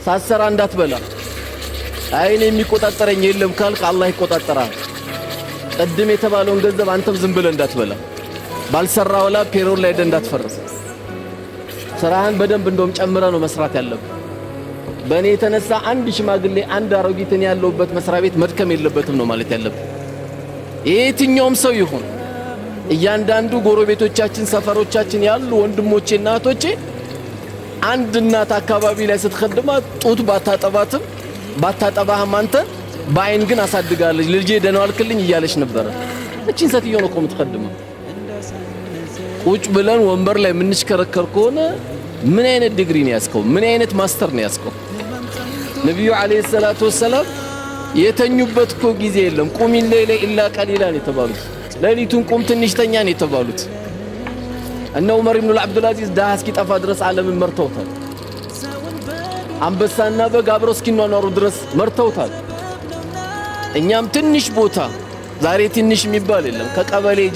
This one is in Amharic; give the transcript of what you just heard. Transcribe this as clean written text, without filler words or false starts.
ሳሰራ እንዳትበላ አይኔ የሚቆጣጠረኝ የለም ካልክ አላህ ይቆጣጠራል። ቅድም የተባለውን ገንዘብ አንተም ዝም ብለህ እንዳትበላ ባልሰራው ወላ ፔሮል ላይ እንዳትፈርስ ስራህን በደንብ እንደውም ጨምረህ ነው መስራት ያለብህ። በእኔ የተነሳ አንድ ሽማግሌ አንድ አሮጊትን ያለውበት መስሪያ ቤት መድከም የለበትም ነው ማለት ያለብህ። የትኛውም ሰው ይሁን እያንዳንዱ ጎረቤቶቻችን ሰፈሮቻችን ያሉ ወንድሞቼና እህቶቼ አንድ እናት አካባቢ ላይ ስትخدማት ጡት ባታጠባህም አንተ በአይን ግን አሳድጋለች ልጄ ደህና ዋልክልኝ እያለች ነበር። እቺን ሴትዮ ነው እኮ የምትخدመው። ቁጭ ብለን ወንበር ላይ ምንሽከረከር ከሆነ ምን አይነት ዲግሪ ነው ያስከው? ምን አይነት ማስተር ነው ያስከው? ነብዩ አለይሂ ሰላቱ ወሰለም የተኙበት እኮ ጊዜ የለም። ቁሚ ለይለ ኢላ ቀሊላ ነው የተባሉት። ሌሊቱን ቁም ትንሽ ተኛ ነው የተባሉት። እነ ዑመር ኢብኑ አብዱል አዚዝ ዳህ እስኪጠፋ ድረስ ዓለምን መርተውታል። አንበሳና በግ አብረው እስኪኗኗሩ ድረስ መርተውታል። እኛም ትንሽ ቦታ ዛሬ ትንሽ የሚባል የለም ከቀበሌ